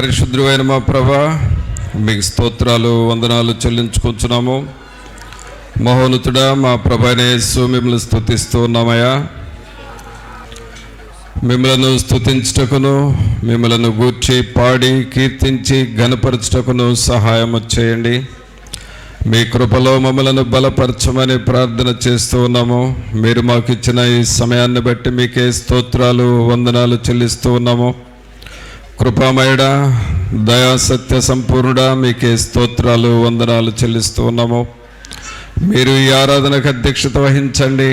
పరిశుద్ధుడైన మా ప్రభువా, మీకు స్తోత్రాలు వందనాలు చెల్లించుకుంటున్నాము. మహోన్నతుడా మా ప్రభువైన యేసు, మిమ్మల్ని స్తుతిస్తూ ఉన్నామయ్యా. మిమ్మలను స్తుతించుటకును, మిమ్మలను గూర్చి పాడి కీర్తించి ఘనపరచుటకును సహాయం చేయండి. మీ కృపలో మమ్మలను బలపరచమని ప్రార్థన చేస్తూ ఉన్నాము. మీరు మాకు ఇచ్చిన ఈ సమయాన్ని బట్టి మీకే స్తోత్రాలు వందనాలు చెల్లిస్తూ ఉన్నాము. కృపామయుడా, దయా సత్య సంపూర్ణుడా, మీకే స్తోత్రాలు వందనాలు చెల్లిస్తూ ఉన్నాము. మీరు ఈ ఆరాధనకు అధ్యక్షత వహించండి.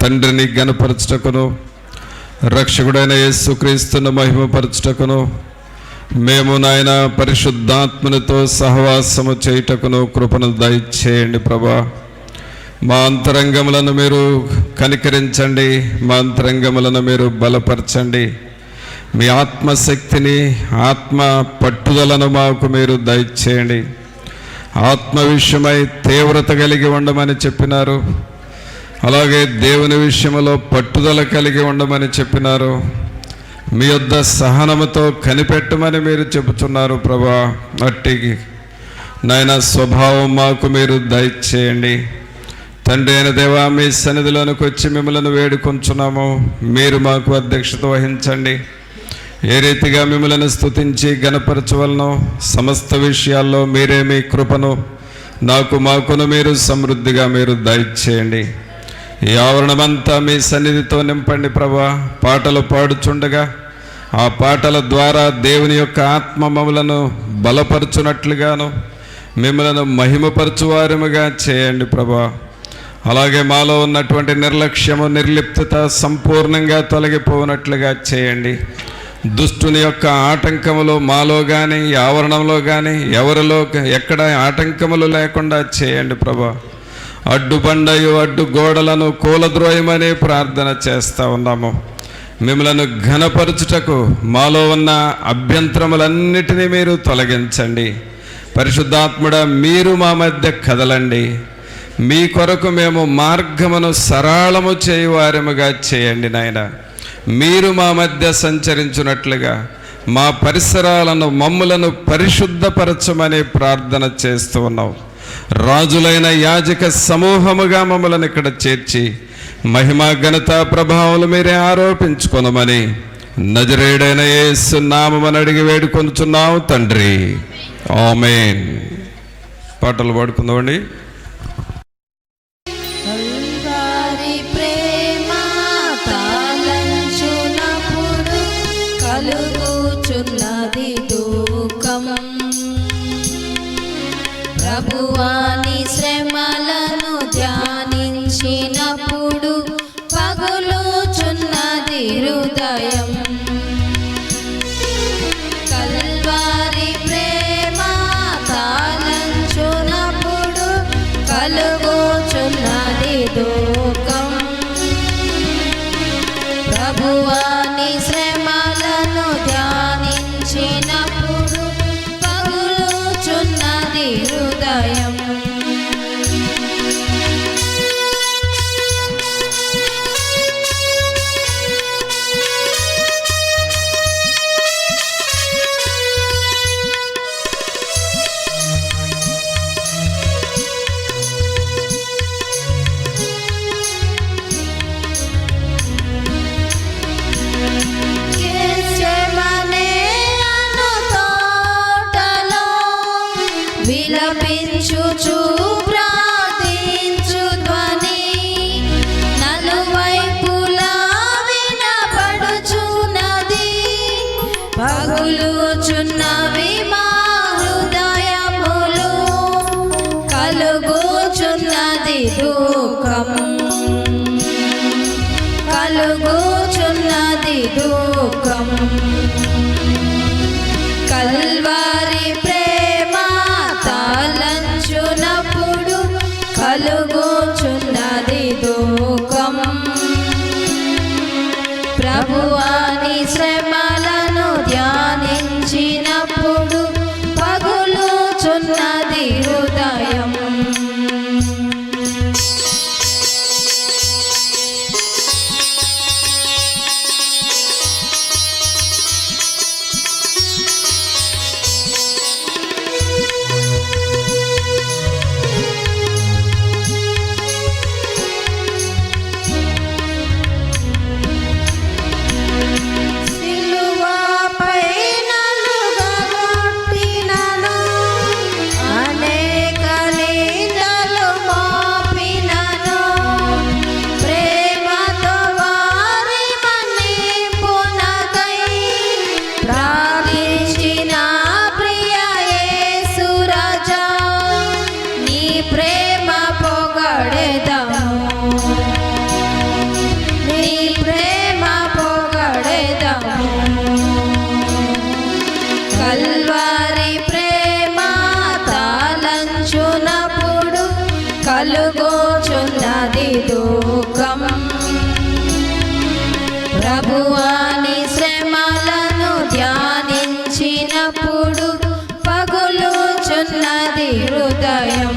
తండ్రిని ఘనపరచుటకును, రక్షకుడైన యేసుక్రీస్తును మహిమపరచుటకును, మేము నాయన పరిశుద్ధాత్మనితో సహవాసము చేయుటకును కృపను దయచేయండి ప్రభా. మా అంతరంగములను మీరు కనికరించండి, మా అంతరంగములను మీరు బలపరచండి. మీ ఆత్మశక్తిని, ఆత్మ పట్టుదలను మాకు మీరు దయచేయండి. ఆత్మ విషయమై తీవ్రత కలిగి ఉండమని చెప్పినారు, అలాగే దేవుని విషయంలో పట్టుదల కలిగి ఉండమని చెప్పినారు. మీ యొద్ద సహనముతో కనిపెట్టమని మీరు చెబుతున్నారు ప్రభా. అట్టి నాయన స్వభావం మాకు మీరు దయచేయండి. తండ్రి అయిన దేవా, మీ సన్నిధిలోనికి వచ్చి మిమ్మల్ని వేడుకొంచున్నాము. మీరు మాకు అధ్యక్షత వహించండి. ఏ రీతిగా మిమ్మల్ని స్తుతించి ఘనపరచవలనో సమస్త విషయాల్లో మీరే మీ కృపను మాకును మీరు సమృద్ధిగా మీరు దయచేయండి. ఈ ఆవరణమంతా మీ సన్నిధితో నింపండి ప్రభా. పాటలు పాడుచుండగా ఆ పాటల ద్వారా దేవుని యొక్క ఆత్మ మమ్మలను బలపరచునట్లుగాను, మిమ్మలను మహిమపరచువారముగా చేయండి ప్రభా. అలాగే మాలో ఉన్నటువంటి నిర్లక్ష్యము, నిర్లిప్తత సంపూర్ణంగా తొలగిపోనట్లుగా చేయండి. దుష్టుని యొక్క ఆటంకములు మాలో కానీ, ఆవరణంలో కానీ, ఎవరిలో ఎక్కడ ఆటంకములు లేకుండా చేయండి ప్రభా. అడ్డుబండయు అడ్డు గోడలను కూలద్రోయమని ప్రార్థన చేస్తూ ఉన్నాము. మిమ్మలను ఘనపరచుటకు మాలో ఉన్న అభ్యంతరములన్నిటినీ మీరు తొలగించండి. పరిశుద్ధాత్ముడా, మీరు మా మధ్య కదలండి. మీ కొరకు మేము మార్గమును సరళము చేయువారముగా చేయండి నాయన. మీరు మా మధ్య సంచరించున్నట్లుగా మా పరిసరాలను, మమ్ములను పరిశుద్ధపరచమని ప్రార్థన చేస్తూ ఉన్నాం. రాజులైన యాజక సమూహముగా మమ్మల్ని ఇక్కడ చేర్చి మహిమా ఘనత ప్రభావాలు మీరే ఆరోపించుకొనమని నజరేయుడైన యేసు నామమున అడిగి వేడుకొనుచున్నాము తండ్రి, ఆమేన్. పాటలు పాడుకుందామండి. ప్రభువాని శ్రమలను ధ్యానించినప్పుడు పగులుచున్నది హృదయం. కల్వారి ప్రేమ తాళంచునప్పుడు కలుగుచున్నది దుఃఖం. ప్రభువాని శ్రమలను ధ్యానించినప్పుడు పగులుచున్నది హృదయం. విలపించుచు ప్రార్థించు ధ్వని నలువైపులా వినపడుచున్నది. పగులుచున్నవి మా హృదయములు, కలుగుచున్నది దుఃఖం, కలుగుచున్నది దుఃఖం. కల్వారి ప్రేమ తాళంచునప్పుడు కలుగుచున్నది దుఃఖం. ప్రభువాని శ్రమలను ధ్యానించినప్పుడు పగులుచున్నది హృదయం. కల్వారి ప్రేమ తాళంచునప్పుడు కలుగోచున్నది దుఃఖం. ప్రభువాని శ్రమలను ధ్యానించినప్పుడు పగులుచున్నది హృదయం.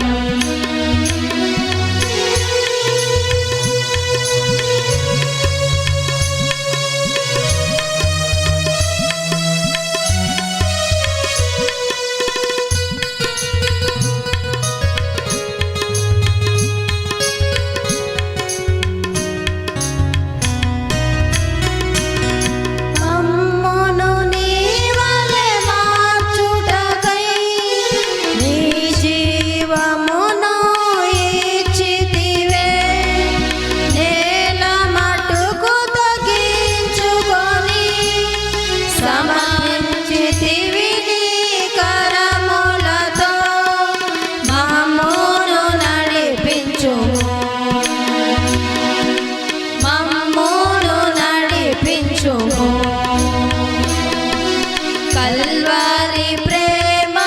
కల్వారి ప్రేమ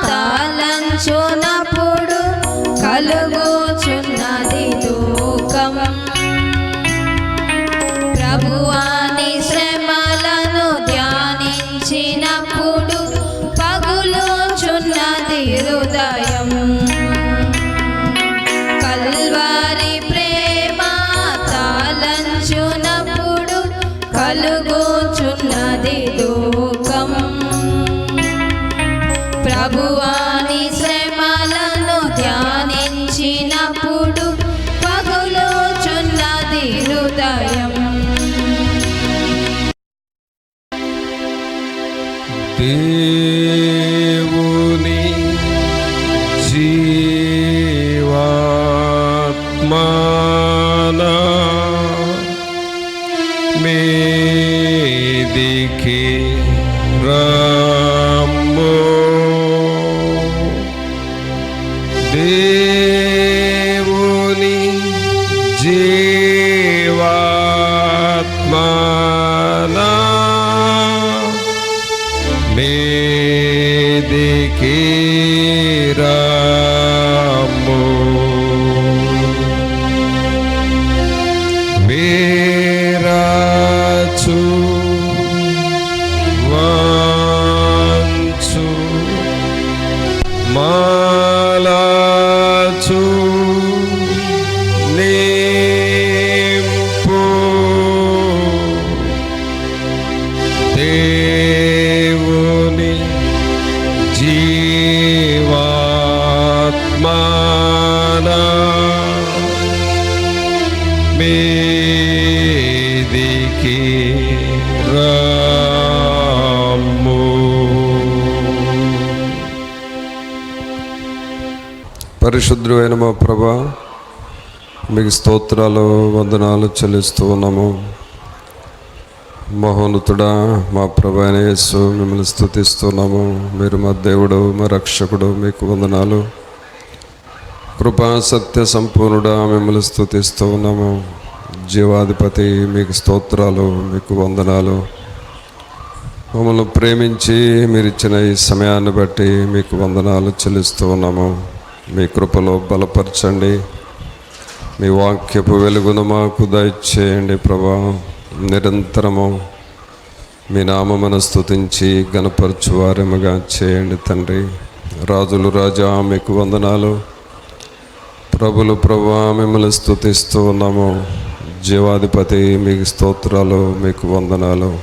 తాళంచునప్పుడు కలుగుచున్నది దుఃఖం. ప్రభువాని శ్రమలను ధ్యానించినప్పుడు పగులుచున్నది హృదయం. కల్వారి ప్రేమ తాళంచునప్పుడు కలుగుచున్నది దుఃఖం. ప్రభువాని శ్రమలను ధ్యానించినప్పుడు పగులుచున్నది హృదయం. దేవుని జీవాత్మనా మీదికి రమ్ము. దేవుని జీవాత్మనా మీదికి రమ్ము. వీరాచు వాంచు మాలాచు నింపు దేవుని జీవాత్మనా మీదికి రమ్ము. పరిశుద్ధుడైన మా ప్రభా, మీకు స్తోత్రాలు వందనాలు చెల్లిస్తూ ఉన్నాము. మహోన్నతుడా, మా ప్రభు అయిన యేసు, మిమ్మల్ని స్తుతిస్తున్నాము. మీరు మా దేవుడు, మా రక్షకుడు, మీకు వందనాలు. కృపా సత్య సంపూర్ణుడా, మిమ్మల్ని స్తుతిస్తూ ఉన్నాము. జీవాధిపతి, మీకు స్తోత్రాలు, మీకు వందనాలు. మమ్మల్ని ప్రేమించి మీరు ఇచ్చిన ఈ సమయాన్ని బట్టి మీకు వందనాలు చెల్లిస్తూ ఉన్నాము. మీ కృపలో బలపరచండి. మీ వాక్యపు వెలుగును మాకు దయచేయండి ప్రభా. నిరంతరము మీ నామమును స్తుతించి గణపరచు వారముగా చేయండి తండ్రి. రాజులు రాజా, మీకు వందనాలు. ప్రభులు ప్రభా, మిమ్మల్ని స్తుతిస్తూ ఉన్నాము. జీవాధిపతి, మీకు స్తోత్రాలు, మీకు వందనాలు.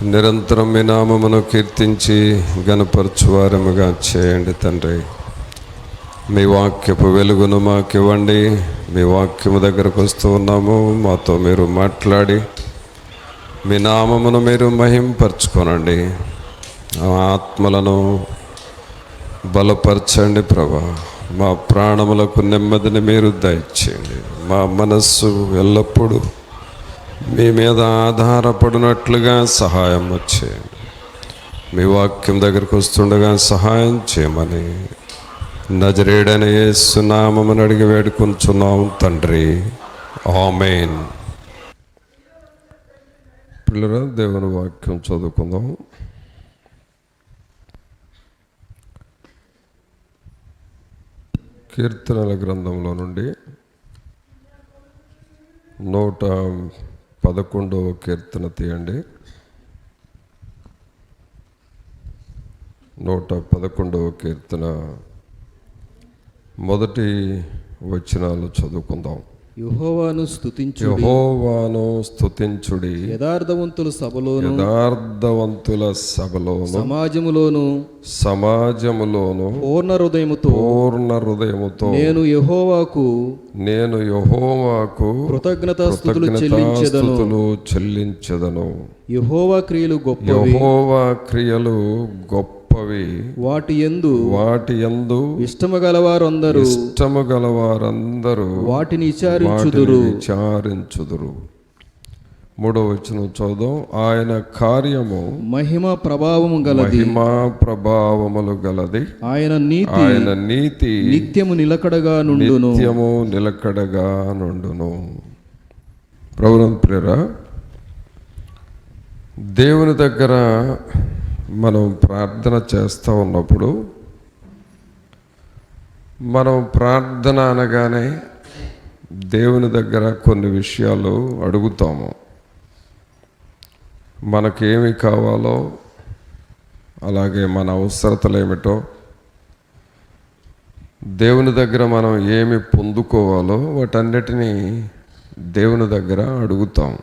నిరంతరం మీ నామమును కీర్తించి గణపరచు వారముగా చేయండి తండ్రి. మీ వాక్యపు వెలుగును మాకు ఇవ్వండి. మీ వాక్యము దగ్గరకు వస్తూ ఉన్నాము. మాతో మీరు మాట్లాడి మీ నామమును మీరు మహింపరచుకోనండి. ఆత్మలను బలపరచండి ప్రభా. మా ప్రాణములకు నెమ్మదిని మీరు దయచేయండి. మా మనస్సు ఎల్లప్పుడూ మీ మీద ఆధారపడినట్లుగా సహాయం వచ్చేయండి. మీ వాక్యం దగ్గరికి వస్తుండగా సహాయం చేయమని నజరేయుడైన యేసు నామమున అడిగి వేడుకొంచున్నాము తండ్రి. ఆమేన్. పిల్లరా, దేవుని వాక్యం చదువుకుందాం. కీర్తనల గ్రంథంలో నుండి 111వ కీర్తన తీయండి. 111వ కీర్తన మొదటి వచనాలు చదువుకుందాం. యెహోవాను స్తుతించుడి, యథార్థవంతుల సభలోను సమాజములోను పూర్ణ హృదయముతో నేను యెహోవాకు కృతజ్ఞతాస్తుతులు చెల్లించెదను. యెహోవా క్రియలు గొప్పవి, వాటి యందు ఇష్టము గలవారందరూ వాటిని విచారించుదురు. 3వ వచనం చదువు. ఆయన కార్యము మహిమా ప్రభావములు గలది, ఆయన నీతి నిత్యము నిలకడగా నుండును. ప్రభువు ప్రియరా, దేవుని దగ్గర మనం ప్రార్థన చేస్తూ ఉన్నప్పుడు, మనం ప్రార్థన అనగానే దేవుని దగ్గర కొన్ని విషయాలు అడుగుతాము. మనకేమి కావాలో, అలాగే మన అవసరతలు ఏమిటో, దేవుని దగ్గర మనం ఏమి పొందుకోవాలో వాటన్నిటినీ దేవుని దగ్గర అడుగుతాం.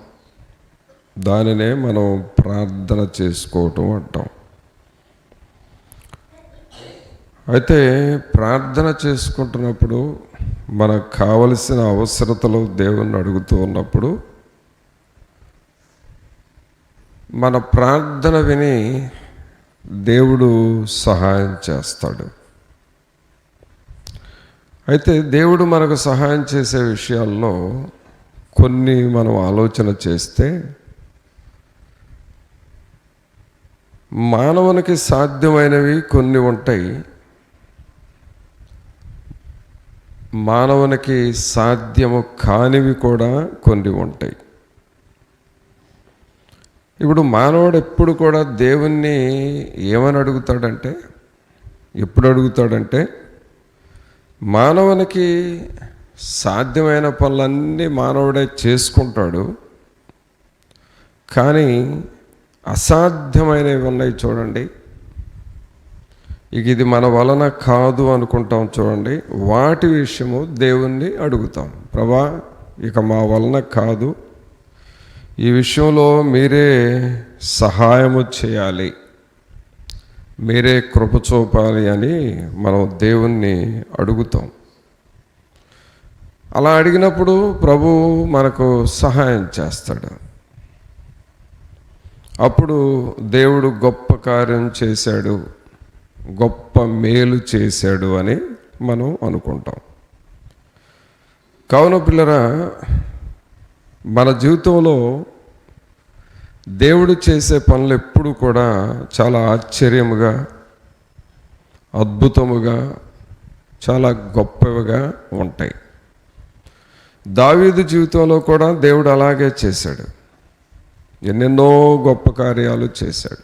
దానినే మనం ప్రార్థన చేసుకోవటం అంటాం. అయితే ప్రార్థన చేసుకుంటున్నప్పుడు మనకు కావలసిన అవసరతలు దేవుణ్ణి అడుగుతూ ఉన్నప్పుడు మన ప్రార్థన విని దేవుడు సహాయం చేస్తాడు. అయితే దేవుడు మనకు సహాయం చేసే విషయాల్లో కొన్ని మనం ఆలోచన చేస్తే, మానవునికి సాధ్యమైనవి కొన్ని ఉంటాయి, మానవునికి సాధ్యము కానివి కూడా కొన్ని ఉంటాయి. ఇప్పుడు మానవుడు ఎప్పుడు కూడా దేవుణ్ణి ఏమని అడుగుతాడంటే, ఎప్పుడు అడుగుతాడంటే, మానవునికి సాధ్యమైన పనులన్నీ మానవుడే చేసుకుంటాడు, కానీ అసాధ్యమైనవి ఉన్నాయి చూడండి. ఇది మన వలన కాదు అనుకుంటాం చూడండి, వాటి విషయము దేవుణ్ణి అడుగుతాం. ప్రభా, ఇక మా వలన కాదు, ఈ విషయంలో మీరే సహాయము చేయాలి, మీరే కృప చూపాలి అని మనం దేవుణ్ణి అడుగుతాం. అలా అడిగినప్పుడు ప్రభు మనకు సహాయం చేస్తాడు. అప్పుడు దేవుడు గొప్ప కార్యం చేశాడు, గొప్ప మేలు చేశాడు అని మనం అనుకుంటాం. కావున పిల్లరా, మన జీవితంలో దేవుడు చేసే పనులు ఎప్పుడు కూడా చాలా ఆశ్చర్యముగా, అద్భుతముగా, చాలా గొప్పవిగా ఉంటాయి. దావీదు జీవితంలో కూడా దేవుడు అలాగే చేశాడు. ఎన్నెన్నో గొప్ప కార్యాలు చేశాడు.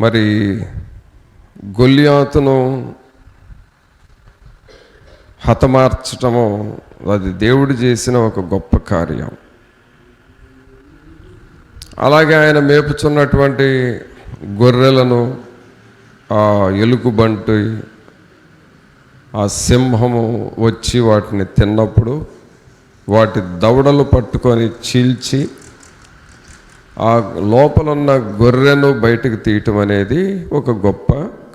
మరి గొల్లియాతును హతమార్చటము, అది దేవుడు చేసిన ఒక గొప్ప కార్యం. అలాగే ఆయన మేపుచున్నటువంటి గొర్రెలను ఆ ఎలుగుబంటి, ఆ సింహము వచ్చి వాటిని తిన్నప్పుడు వాటి దవడలు పట్టుకొని చీల్చి ఆ లోపలున్న గొర్రెను బయటకు తీయటం అనేది ఒక గొప్ప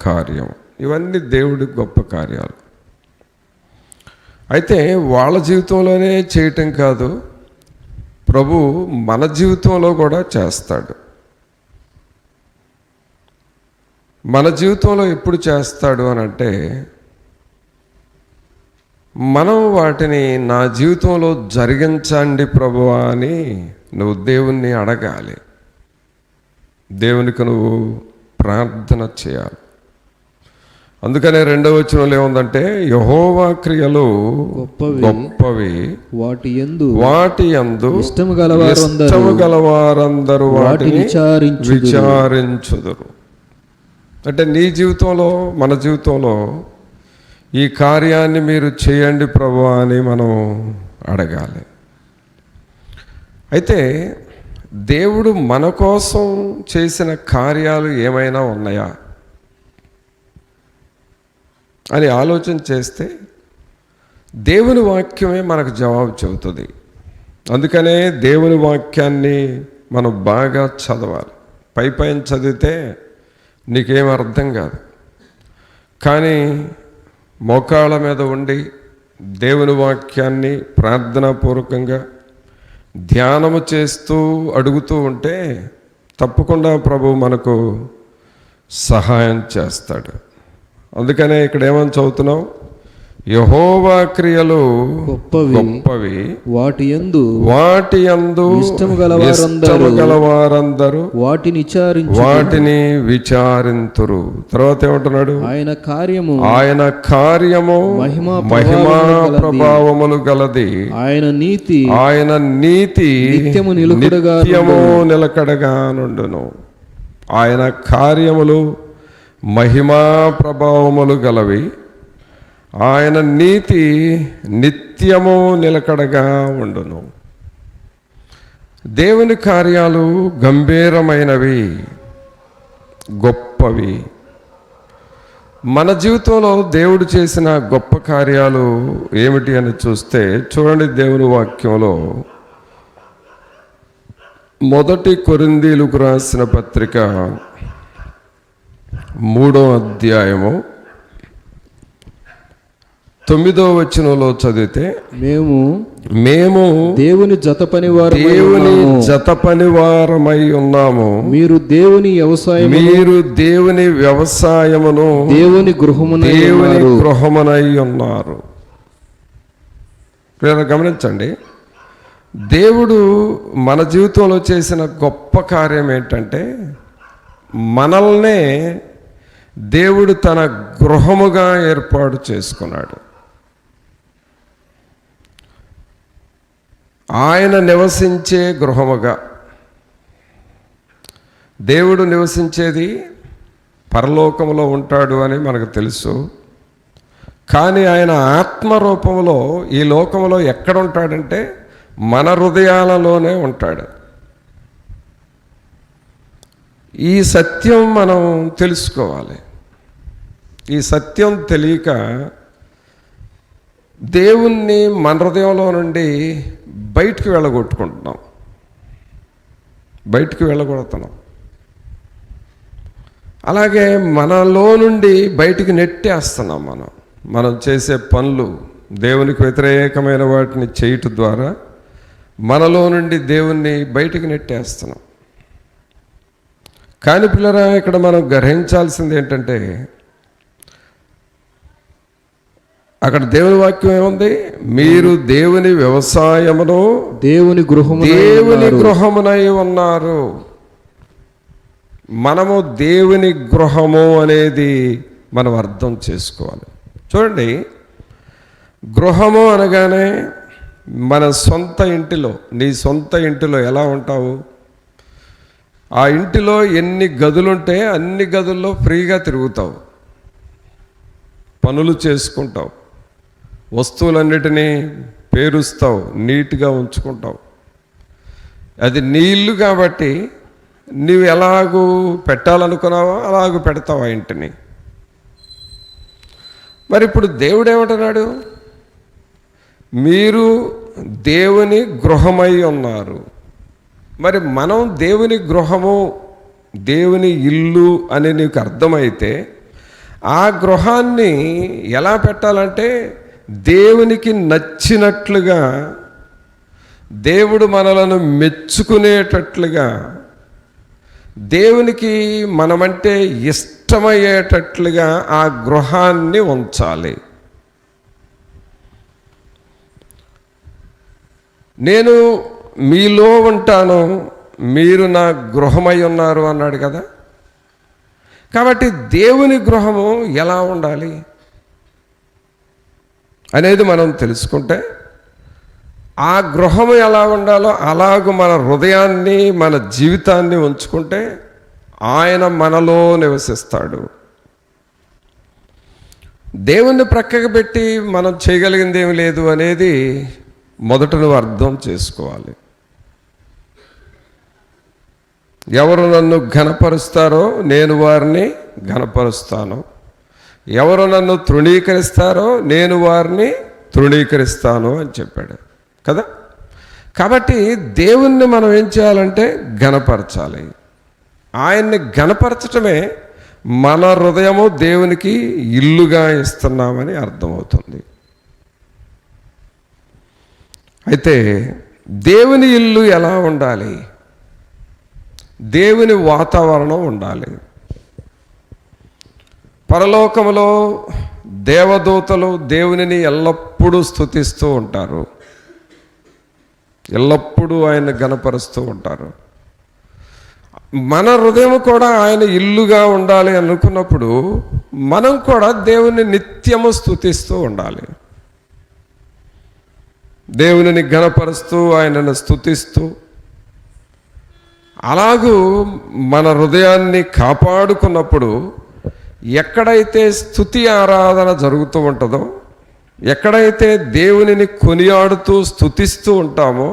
కార్యం. ఇవన్నీ దేవుడి గొప్ప కార్యాలు. అయితే వాళ్ళ జీవితంలోనే చేయటం కాదు, ప్రభు మన జీవితంలో కూడా చేస్తాడు. మన జీవితంలో ఎప్పుడు చేస్తాడు అని అంటే, మనం వాటిని నా జీవితంలో జరిగించండి ప్రభువా అని నువ్వు దేవుణ్ణి అడగాలి. దేవునికి నువ్వు ప్రార్థన చేయాలి. అందుకనే 2వ వచనంలో ఏముందంటే, యెహోవా క్రియలు గొప్పవి, వాటి యందు ఇష్టము గలవారందరూ వాటిని విచారించుదురు. అంటే నీ జీవితంలో, మన జీవితంలో ఈ కార్యాన్ని మీరు చేయండి ప్రభువా అని మనం అడగాలి. అయితే దేవుడు మన కోసం చేసిన కార్యాలు ఏమైనా ఉన్నాయా అని ఆలోచన చేస్తే దేవుని వాక్యమే మనకు జవాబు చెబుతుంది. అందుకనే దేవుని వాక్యాన్ని మనం బాగా చదవాలి. పైన చదివితే నీకేం అర్థం కాదు, కానీ మోకాళ్ళ మీద ఉండి దేవుని వాక్యాన్ని ప్రార్థనాపూర్వకంగా ధ్యానము చేస్తూ అడుగుతూ ఉంటే తప్పకుండా ప్రభు మనకు సహాయం చేస్తాడు. అందుకనే ఇక్కడ ఏమని చదువుతున్నాం? యెహోవా క్రియలు గొప్పవి, వాటి యందు ఇష్టము గలవారందరూ వాటిని విచారింతురు. తర్వాత ఏమంటున్నాడు? ఆయన కార్యము మహిమా ప్రభావములు గలది, ఆయన నీతి నిత్యము నిలకడగా నుండును. ఆయన కార్యములు మహిమా ప్రభావములు గలవి, ఆయన నీతి నిత్యము నిలకడగా ఉండును. దేవుని కార్యాలు గంభీరమైనవి, గొప్పవి. మన జీవితంలో దేవుడు చేసిన గొప్ప కార్యాలు ఏమిటి అని చూస్తే చూడండి, దేవుని వాక్యంలో 1 కొరింథీయులకు రాసిన పత్రిక 3వ అధ్యాయము 9వ వచనంలో చదివితే, మేము దేవుని జత పనివారమై ఉన్నాము, మీరు దేవుని వ్యవసాయమును దేవుని గృహమునై ఉన్నారు. గమనించండి, దేవుడు మన జీవితంలో చేసిన గొప్ప కార్యం ఏంటంటే మనల్నే దేవుడు తన గృహముగా ఏర్పాటు చేసుకున్నాడు. ఆయన నివసించే గృహముగా. దేవుడు నివసించేది పరలోకములో ఉంటాడు అని మనకు తెలుసు, కానీ ఆయన ఆత్మరూపంలో ఈ లోకంలో ఎక్కడ ఉంటాడంటే మన హృదయాలలోనే ఉంటాడు. ఈ సత్యం మనం తెలుసుకోవాలి. ఈ సత్యం తెలియక దేవుణ్ణి మన హృదయంలో నుండి బయటికి వెళ్ళగొడుతున్నాం. అలాగే మనలో నుండి బయటికి నెట్టేస్తున్నాం. మనం చేసే పనులు దేవునికి వ్యతిరేకమైన వాటిని చేయటం ద్వారా మనలో నుండి దేవుణ్ణి బయటికి నెట్టేస్తున్నాం. కానీ పిల్లరా, ఇక్కడ మనం గ్రహించాల్సింది ఏంటంటే అక్కడ దేవుని వాక్యం ఏముంది? మీరు దేవుని వ్యవసాయమును దేవుని గృహమునై ఉన్నారు. మనము దేవుని గృహము అనేది మనం అర్థం చేసుకోవాలి. చూడండి, గృహము అనగానే మన సొంత ఇంటిలో, నీ సొంత ఇంటిలో ఎలా ఉంటావు? ఆ ఇంటిలో ఎన్ని గదులుంటే అన్ని గదుల్లో ఫ్రీగా తిరుగుతావు, పనులు చేసుకుంటావు, వస్తువులన్నిటినీ పేరుస్తావు, నీట్గా ఉంచుకుంటావు. అది నీ ఇల్లు కాబట్టి నీవు ఎలాగూ పెట్టాలనుకున్నావో అలాగూ పెడతావు ఆ ఇంటిని. మరి ఇప్పుడు దేవుడు ఏమంటున్నాడు? మీరు దేవుని గృహమై ఉన్నారు. మరి మనం దేవుని గృహము, దేవుని ఇల్లు అని నీకు అర్థమైతే ఆ గృహాన్ని ఎలా పెట్టాలంటే దేవునికి నచ్చినట్లుగా, దేవుడు మనలను మెచ్చుకునేటట్లుగా, దేవునికి మనమంటే ఇష్టమయ్యేటట్లుగా ఆ గృహాన్ని ఉంచాలి. నేను మీలో ఉంటాను, మీరు నా గృహమై ఉన్నారు అన్నాడు కదా. కాబట్టి దేవుని గృహము ఎలా ఉండాలి అనేది మనం తెలుసుకుంటే, ఆ గృహము ఎలా ఉండాలో అలాగూ మన హృదయాన్ని, మన జీవితాన్ని ఉంచుకుంటే ఆయన మనలో నివసిస్తాడు. దేవుణ్ణి ప్రక్కకు పెట్టి మనం చేయగలిగింది ఏమి లేదు అనేది మొదట నువ్వు అర్థం చేసుకోవాలి. ఎవరు నన్ను ఘనపరుస్తారో నేను వారిని ఘనపరుస్తాను, ఎవరు నన్ను తృణీకరిస్తారో నేను వారిని తృణీకరిస్తాను అని చెప్పాడు కదా. కాబట్టి దేవుణ్ణి మనం ఏం చేయాలంటే ఘనపరచాలి. ఆయన్ని ఘనపరచటమే మన హృదయము దేవునికి ఇల్లుగా ఇస్తున్నామని అర్థమవుతుంది. అయితే దేవుని ఇల్లు ఎలా ఉండాలి? దేవుని వాతావరణం ఉండాలి. పరలోకములో దేవదూతలు దేవునిని ఎల్లప్పుడూ స్తుతిస్తూ ఉంటారు, ఎల్లప్పుడూ ఆయన ఘనపరుస్తూ ఉంటారు. మన హృదయం కూడా ఆయన ఇల్లుగా ఉండాలి అనుకున్నప్పుడు మనం కూడా దేవుని నిత్యము స్తుతిస్తూ ఉండాలి. దేవునిని ఘనపరుస్తూ ఆయనను స్తుతిస్తూ అలాగూ మన హృదయాన్ని కాపాడుకున్నప్పుడు ఎక్కడైతే స్తుతి ఆరాధన జరుగుతూ ఉంటుందో, ఎక్కడైతే దేవునిని కొనియాడుతూ స్తుతిస్తూ ఉంటామో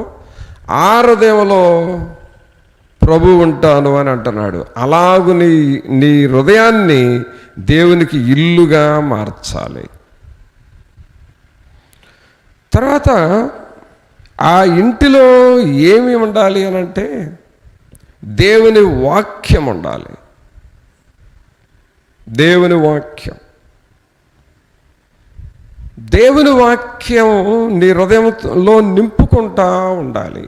ఆ హృదయంలో ప్రభు ఉంటాను అని అంటున్నాడు. అలాగు నీ హృదయాన్ని దేవునికి ఇల్లుగా మార్చాలి. తర్వాత ఆ ఇంటిలో ఏమి ఉండాలి అని అంటే దేవుని వాక్యం ఉండాలి. దేవుని వాక్యం, దేవుని వాక్యం నీ హృదయంలో నింపుకుంటా ఉండాలి.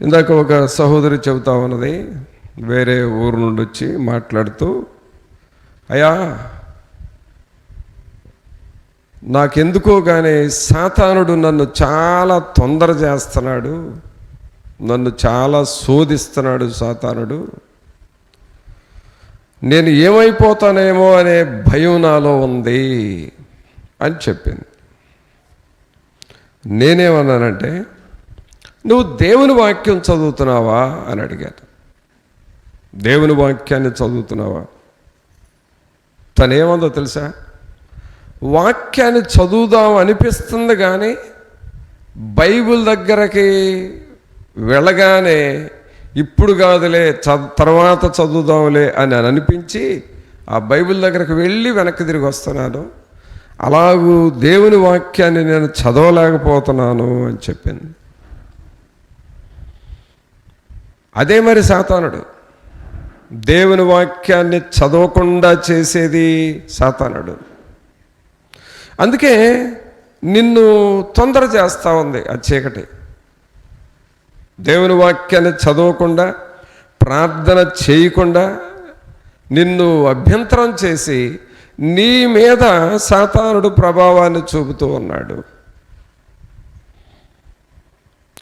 ఇందాక ఒక సహోదరి చెబుతా ఉన్నది, వేరే ఊరు నుండి వచ్చి మాట్లాడుతూ, అయ్యా నాకెందుకో కానీ సాతానుడు నన్ను చాలా తొందర చేస్తున్నాడు, నన్ను చాలా శోధిస్తున్నాడు సాతానుడు, నేను ఏమైపోతానేమో అనే భయం నాలో ఉంది అని చెప్పింది. నేనేమన్నానంటే, నువ్వు దేవుని వాక్యం చదువుతున్నావా అని అడిగాను. దేవుని వాక్యాన్ని చదువుతున్నావా? తనేమందో తెలుసా? వాక్యాన్ని చదువుదాం అనిపిస్తుంది కానీ బైబిల్ దగ్గరకి వెళ్ళగానే ఇప్పుడు కాదులే తర్వాత చదువుదాంలే అని అనిపించి ఆ బైబిల్ దగ్గరకు వెళ్ళి వెనక్కి తిరిగి వస్తున్నాను. అలాగూ దేవుని వాక్యాన్ని నేను చదవలేకపోతున్నాను అని చెప్పింది. అదే మరి సాతానుడు, దేవుని వాక్యాన్ని చదవకుండా చేసేది సాతానుడు. అందుకే నిన్ను తొందర చేస్తూ ఉంది ఆ చీకటి. దేవుని వాక్యాన్ని చదవకుండా, ప్రార్థన చేయకుండా నిన్ను అభ్యంతరం చేసి నీ మీద సాతానుడు ప్రభావాన్ని చూపుతూ ఉన్నాడు.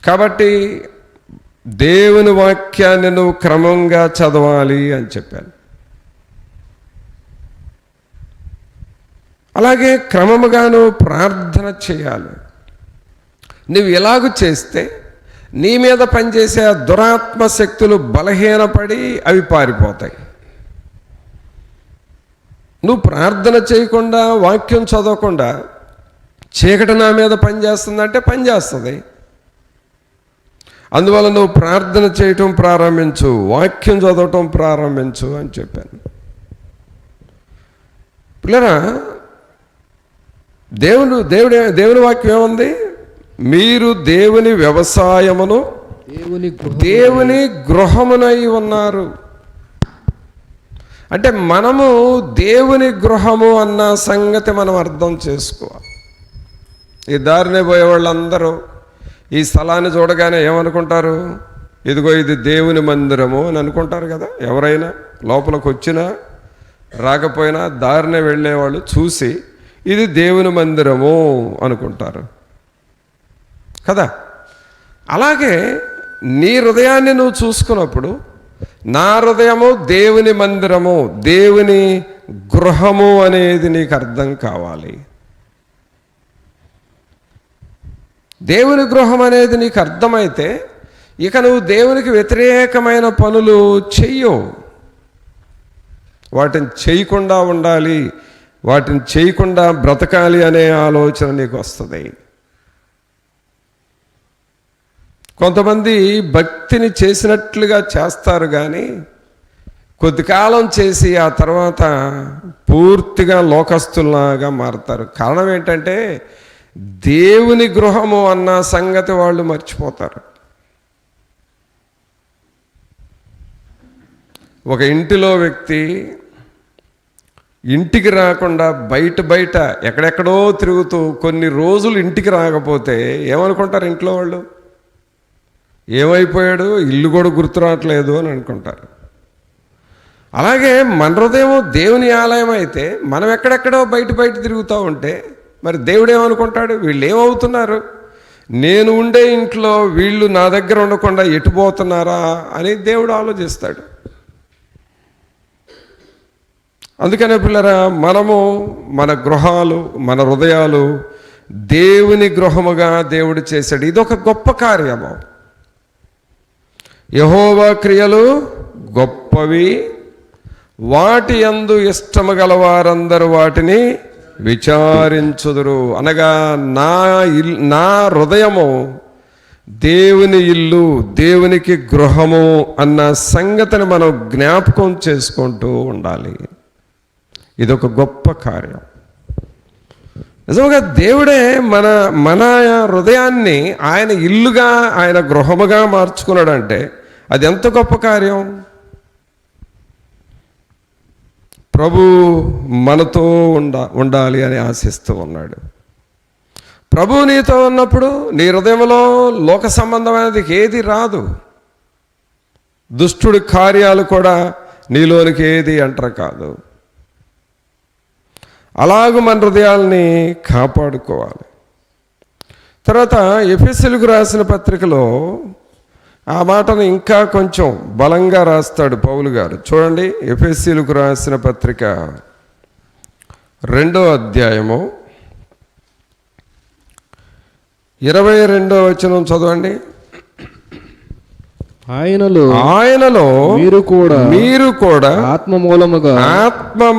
కాబట్టి దేవుని వాక్యాన్ని నువ్వు క్రమంగా చదవాలి అని చెప్పాను. అలాగే క్రమముగా నువ్వు ప్రార్థన చేయాలి. నువ్వు ఎలాగూ చేస్తే నీ మీద పనిచేసే దురాత్మ శక్తులు బలహీనపడి అవి పారిపోతాయి. నువ్వు ప్రార్థన చేయకుండా, వాక్యం చదవకుండా చీకటి నా మీద పనిచేస్తుందంటే పనిచేస్తుంది. అందువల్ల నువ్వు ప్రార్థన చేయటం ప్రారంభించు, వాక్యం చదవటం ప్రారంభించు అని చెప్పాను. పిల్లరా, దేవుని వాక్యం ఏముంది? మీరు దేవుని వ్యవసాయమును దేవుని గృహమునై ఉన్నారు. అంటే మనము దేవుని గృహము అన్న సంగతి మనం అర్థం చేసుకోవాలి. ఈ దారినే పోయే వాళ్ళందరూ ఈ స్థలాన్ని చూడగానే ఏమనుకుంటారు? ఇదిగో ఇది దేవుని మందిరము అని అనుకుంటారు కదా. ఎవరైనా లోపలికి వచ్చినా రాకపోయినా దారినే వెళ్ళేవాళ్ళు చూసి ఇది దేవుని మందిరము అనుకుంటారు కదా. అలాగే నీ హృదయాన్ని నువ్వు చూసుకున్నప్పుడు, నా హృదయము దేవుని మందిరము, దేవుని గృహము అనేది నీకు అర్థం కావాలి. దేవుని గృహం అనేది నీకు అర్థమైతే ఇక నువ్వు దేవునికి వ్యతిరేకమైన పనులు చెయ్యవు. వాటిని చేయకుండా ఉండాలి, వాటిని చేయకుండా బ్రతకాలి అనే ఆలోచన నీకు వస్తుంది. కొంతమంది భక్తిని చేసినట్లుగా చేస్తారు, కానీ కొద్ది కాలం చేసి ఆ తర్వాత పూర్తిగా లోకస్తుల్లాగా మారుతారు. కారణం ఏంటంటే దేవుని గృహము అన్న సంగతి వాళ్ళు మర్చిపోతారు. ఒక ఇంటిలో వ్యక్తి ఇంటికి రాకుండా బయట ఎక్కడెక్కడో తిరుగుతూ కొన్ని రోజులు ఇంటికి రాకపోతే ఏమనుకుంటారు ఇంట్లో వాళ్ళు? ఏమైపోయాడు, ఇల్లు కూడా గుర్తు రావట్లేదు అని అనుకుంటారు. అలాగే మన హృదయం దేవుని ఆలయం అయితే మనం ఎక్కడెక్కడో బయట తిరుగుతూ ఉంటే మరి దేవుడు ఏమనుకుంటాడు? వీళ్ళు ఏమవుతున్నారు, నేను ఉండే ఇంట్లో వీళ్ళు నా దగ్గర ఉండకుండా ఎటుపోతున్నారా అని దేవుడు ఆలోచిస్తాడు. అందుకనే పిల్లరా, మనము మన గృహాలు, మన హృదయాలు దేవుని గృహముగా దేవుడు చేశాడు. ఇదొక గొప్ప కార్యము. యెహోవా క్రియలు గొప్పవి, వాటి యందు ఇష్టము గలవారందరూ వాటిని విచారించుదురు. అనగా నా హృదయము దేవుని ఇల్లు, దేవునికి గృహము అన్న సంగతిని మనం జ్ఞాపకం చేసుకుంటూ ఉండాలి. ఇదొక గొప్ప కార్యం. నిజంగా దేవుడే మన హృదయాన్ని ఆయన ఇల్లుగా, ఆయన గృహముగా మార్చుకున్నాడంటే అది ఎంత గొప్ప కార్యం. ప్రభు మనతో ఉండాలి అని ఆశిస్తూ ఉన్నాడు. ప్రభు నీతో ఉన్నప్పుడు నీ హృదయంలో లోక సంబంధమైనది ఏది రాదు. దుష్టుడి కార్యాలు కూడా నీలోనికి ఏది ఎంటర్ కాదు. అలాగూ మన హృదయాల్ని కాపాడుకోవాలి. తర్వాత ఎఫెసీయులకు రాసిన పత్రికలో ఆ మాటను ఇంకా కొంచెం బలంగా రాస్తాడు పౌలు గారు. చూడండి, ఎఫెసీయులకు రాసిన పత్రిక 2వ అధ్యాయము 22వ వచనం చదవండి. ఆయనలో మీరు కూడా ఆత్మ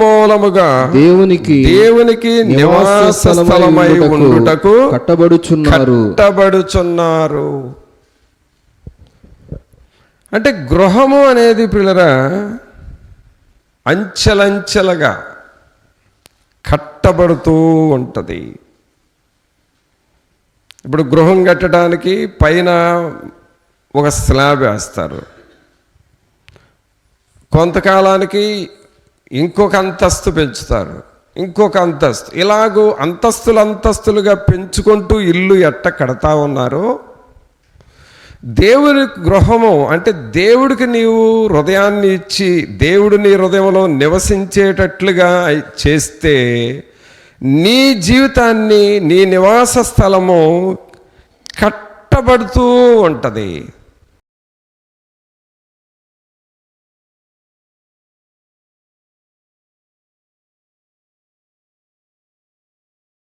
మూలముగా దేవునికి నివాస స్థలమై ఉండుటకు కట్టబడుచున్నారు. అంటే గృహము అనేది పిల్లరా అంచెలంచెలుగా కట్టబడుతూ ఉంటుంది. ఇప్పుడు గృహం కట్టడానికి పైన ఒక స్లాబ్ వేస్తారు, కొంతకాలానికి ఇంకొక అంతస్తు పెంచుతారు, ఇంకొక అంతస్తు, ఇలాగూ అంతస్తులుగా పెంచుకుంటూ ఇల్లు ఎట్ట కడతా ఉన్నారు. దేవుని గృహము అంటే దేవుడికి నీవు హృదయాన్ని ఇచ్చి దేవుడు నీ హృదయంలో నివసించేటట్లుగా చేస్తే నీ జీవితాన్ని, నీ నివాస స్థలము కట్టబడుతూ ఉంటుంది.